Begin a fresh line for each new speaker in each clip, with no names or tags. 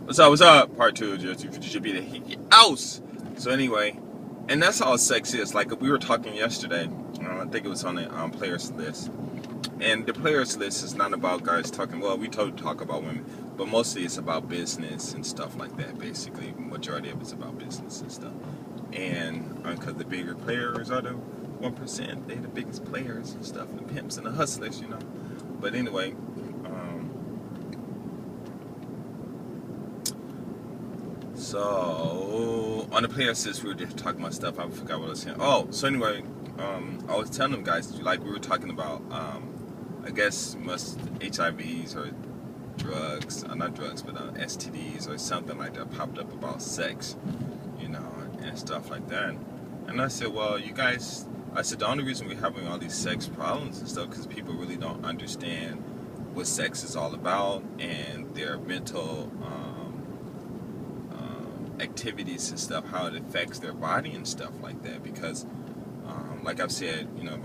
What's up? Part two, just should be the house. So anyway, and that's all sex is. Like we were talking yesterday, I think it was on the players list. And the players list is not about guys talking, well, we totally talk about women, but mostly it's about business and stuff like that, basically. Majority of it's about business and stuff. And because the bigger players are the 1%, they're the biggest players and stuff, the pimps and the hustlers, you know. But anyway, so on the players list, we were just talking about stuff. I forgot what I was saying. Oh, so anyway, I was telling them guys, like we were talking about, I guess most HIVs or drugs, not drugs, but STDs or something like that popped up about sex, you know, and stuff like that. And I said, well, you guys, I said the only reason we're having all these sex problems and stuff because people really don't understand what sex is all about and their mental activities and stuff, how it affects their body and stuff like that. Because, like I've said, you know,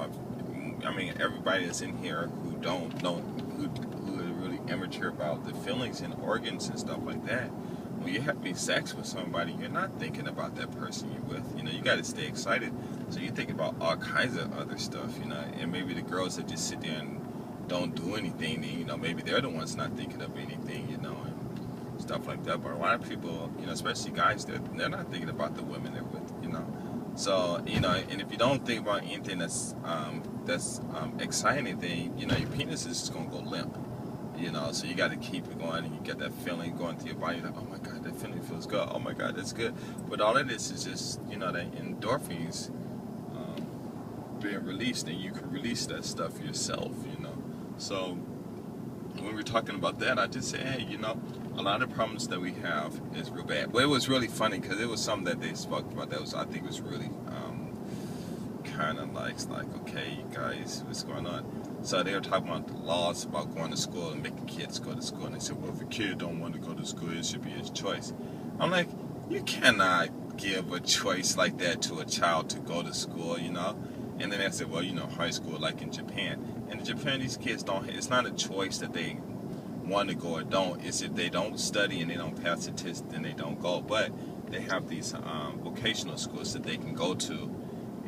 I mean, everybody that's in here who don't know, who are really immature about the feelings and organs and stuff like that. When you're having sex with somebody, you're not thinking about that person you're with. You know, you got to stay excited. So you think about all kinds of other stuff, you know. And maybe the girls that just sit there and don't do anything, you know, maybe they're the ones not thinking of anything, you know, and stuff like that. But a lot of people, you know, especially guys, they're not thinking about the women they're with, you know. So, you know, and if you don't think about anything that's exciting, then, you know, your penis is just going to go limp. You know, so you got to keep it going, and you get that feeling going through your body. Like, oh my God, that feeling feels good. Oh my God, that's good. But all it is just, you know, the endorphins being released, and you can release that stuff yourself. You know, so when we're talking about that, I just say, hey, you know, a lot of problems that we have is real bad. But it was really funny because it was something that they spoke about that was, I think, was really kind of like, okay, you guys, what's going on? So they were talking about the laws about going to school and making kids go to school. And they said, well, if a kid don't want to go to school, it should be his choice. I'm like, you cannot give a choice like that to a child to go to school, you know? And then they said, well, you know, high school, like in Japan. And in Japan, these kids don't, it's not a choice that they want to go or don't. It's if they don't study and they don't pass the test, then they don't go. But they have these vocational schools that they can go to.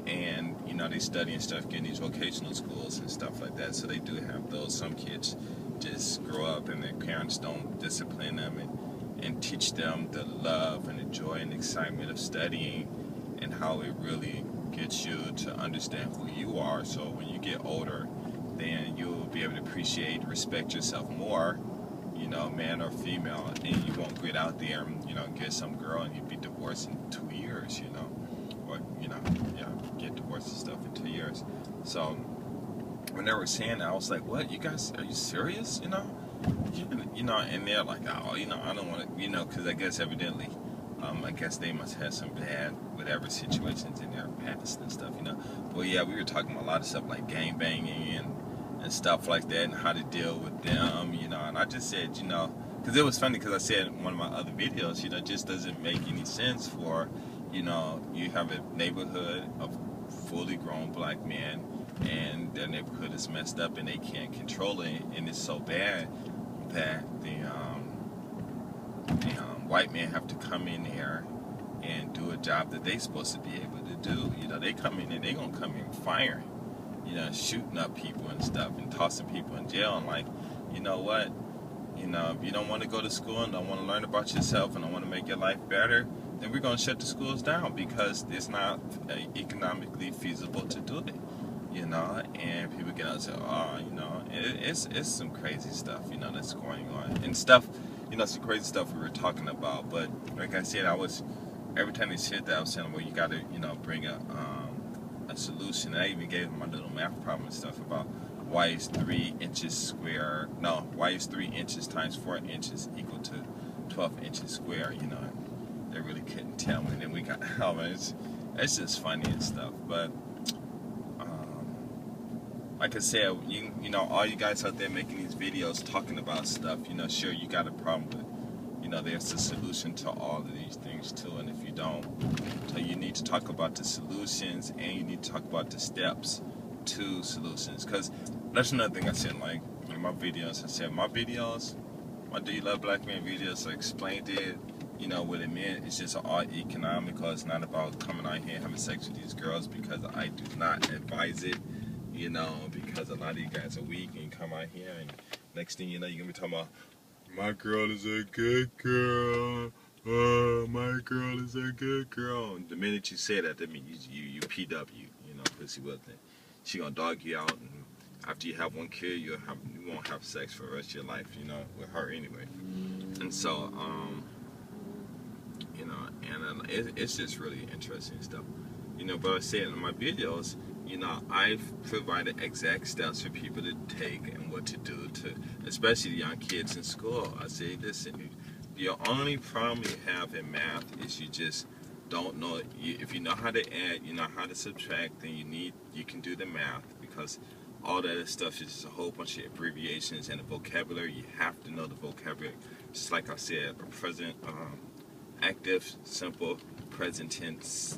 And, you know, they study and stuff, getting these vocational schools and stuff like that. So they do have those. Some kids just grow up and their parents don't discipline them and teach them the love and the joy and excitement of studying and how it really gets you to understand who you are. So when you get older, then you'll be able to appreciate, respect yourself more, you know, man or female, and you won't get out there and, you know, get some girl and you'd be divorced in 2 years, you know. Or, you know, yeah, get divorced and stuff in 2 years. So when they were saying that, I was like, what, you guys, are you serious, you know? You know, and they're like, oh, you know, I don't want to, you know, because I guess evidently, I guess they must have some bad, whatever situations in their past and stuff, you know. Well, yeah, we were talking about a lot of stuff like gang banging and stuff like that and how to deal with them, you know. And I just said, you know, because it was funny because I said in one of my other videos, you know, it just doesn't make any sense for, you know, you have a neighborhood of fully grown black men and their neighborhood is messed up and they can't control it, and it's so bad that the white men have to come in there and do a job that they supposed to be able to do. You know, they come in and they gonna come in firing, you know, shooting up people and stuff and tossing people in jail. And like, you know what? You know, if you don't want to go to school and don't want to learn about yourself and don't want to make your life better, then we're going to shut the schools down because it's not economically feasible to do it, you know. And people get out and say, oh, you know, it's some crazy stuff, you know, that's going on. And stuff, you know, some crazy stuff we were talking about. But like I said, every time they said that, I was saying, well, you got to, you know, bring a solution. And I even gave them my little math problem and stuff about why is 3 inches square, no, why is 3 inches times 4 inches equal to 12 inches square, you know. They really couldn't tell me. And then we got, oh man, it's just funny and stuff. But like I said, you know, all you guys out there making these videos talking about stuff, you know, sure, you got a problem, but you know, there's a solution to all of these things too. And if you don't, so you need to talk about the solutions and you need to talk about the steps to solutions. Because that's another thing I said, like in my videos, I said my videos my Do You Love Black Men videos, I explained it, you know, what it meant. It's just all economical. It's not about coming out here and having sex with these girls, because I do not advise it, you know, because a lot of you guys are weak and you come out here and next thing you know, you're going to be talking about, my girl is a good girl. Oh, my girl is a good girl. And the minute you say that means you PW, you know, pussy wilting. She gonna dog you out, and after you have one kid, you won't have sex for the rest of your life, you know, with her anyway. And so, you know, and it's just really interesting stuff, you know. But I said in my videos, you know, I've provided exact steps for people to take and what to do to, especially the young kids in school. I say, listen, your only problem you have in math is you just don't know. If you know how to add, you know how to subtract, then you can do the math, because all that stuff is just a whole bunch of abbreviations and the vocabulary. You have to know the vocabulary. Just like I said, a present, active, simple, present tense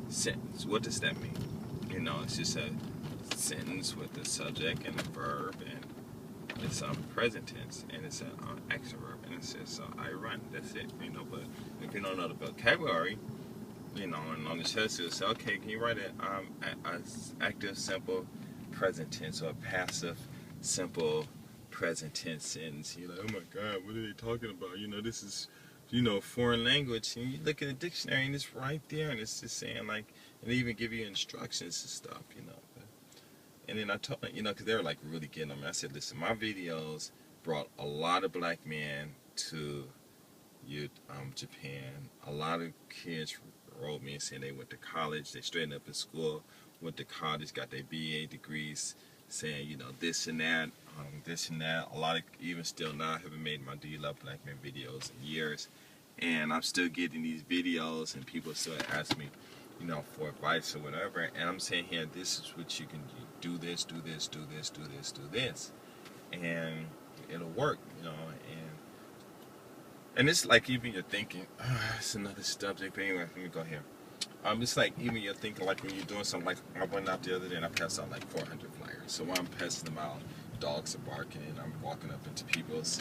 sentence. What does that mean? You know, it's just a sentence with a subject and a verb, and it's present tense, and it's an action verb, and it says I run. That's it, you know. But if you don't know the vocabulary, you know, and on the test it'll say, okay, can you write a active, simple, present tense, or a passive, simple, present tense sentence? You're like, oh my God, what are they talking about? You know, this is, you know, foreign language, and you look at the dictionary and it's right there, and it's just saying like, and they even give you instructions and stuff, you know. And then I told them, you know, because they were like really getting on me. I said, listen, my videos brought a lot of black men to Japan. A lot of kids wrote me and said they went to college, they straightened up in school, went to college, got their BA degrees, saying, you know, this and that, this and that. A lot of, even still now, I haven't made my Do You Love Black Men videos in years. And I'm still getting these videos, and people still ask me, you know, for advice or whatever. And I'm saying here, this is what you can do. Do this, do this, do this, do this, do this. And it'll work, you know. And it's like even you're thinking, it's another subject, but anyway, let me go here. It's like even you're thinking, like when you're doing something, like I went out the other day and I passed out like 400 flyers. So while I'm passing them out, dogs are barking, and I'm walking up into people's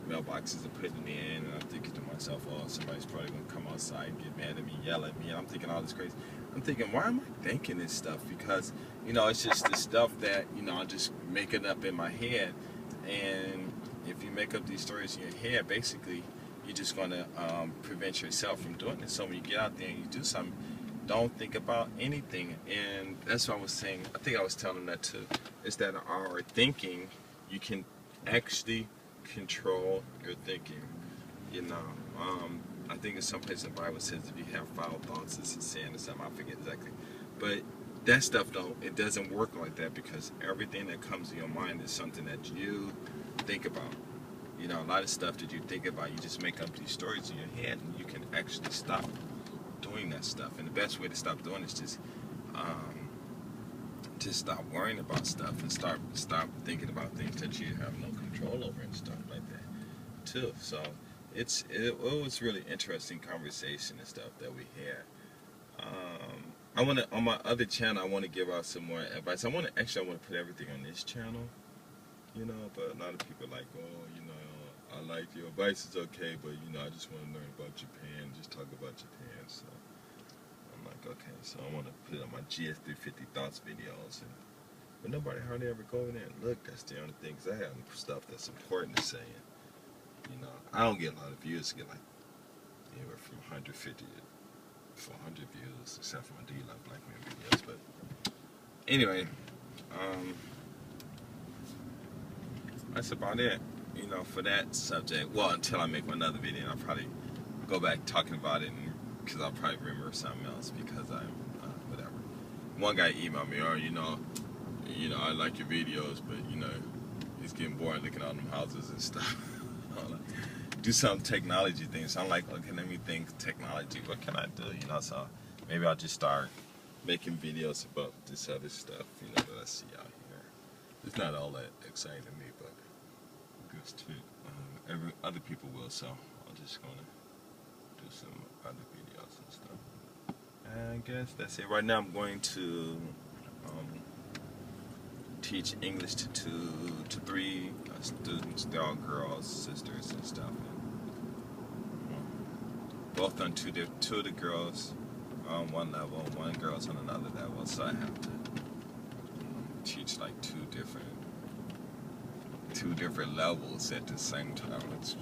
mailboxes and putting them in, and I'm thinking to myself, oh, somebody's probably going to come outside and get mad at me, yell at me, and I'm thinking all this crazy. I'm thinking, why am I thinking this stuff? Because, you know, it's just the stuff that, you know, I just make it up in my head. And if you make up these stories in your head, basically, you're just going to prevent yourself from doing it. So when you get out there and you do something, don't think about anything. And that's what I was saying. I think I was telling them that too. Is that our thinking, you can actually control your thinking. You know, I think in some place in the Bible says if you have foul thoughts, it's a sin or something. I forget exactly, but that stuff it doesn't work like that, because everything that comes to your mind is something that you think about. You know, a lot of stuff that you think about, you just make up these stories in your head, and you can actually stop doing that stuff. And the best way to stop doing it is just stop worrying about stuff and stop thinking about things that you have no control over and stuff like that too. So it was really interesting conversation and stuff that we had. I want to, on my other channel, I want to give out some more advice. I want to put everything on this channel, you know, but a lot of people are like, oh, you know, I like your advice, is okay, but you know, I just want to learn about Japan, just talk about Japan. So I'm like, okay, so I want to put it on my GS350 thoughts videos, but nobody hardly ever go in there and look. That's the only thing, because I have stuff that's important to say. You know, I don't get a lot of views. I get like anywhere from 150 to 400 views, except for my Do You Love Black Men videos. But anyway, that's about it, you know, for that subject. Well, until I make another video, and I'll probably go back talking about it, because I'll probably remember something else, because I'm whatever. One guy emailed me, oh, you know, I like your videos, but you know, it's getting boring looking at all them houses and stuff. Do some technology things. So I'm like, okay, let me think technology. What can I do? You know, so maybe I'll just start making videos about this other stuff, you know, that I see out here. It's not all that exciting to me, but good too. Other people will, so I'm just gonna do some other videos and stuff. And I guess that's it. Right now I'm going to teach English to three students. They're all girls, sisters, and stuff. Both on two of the girls on one level, one girl's on another level. So I have to teach like two different levels at the same time. It's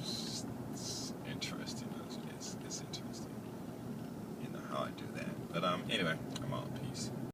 interesting. It's interesting, how I do that. But anyway.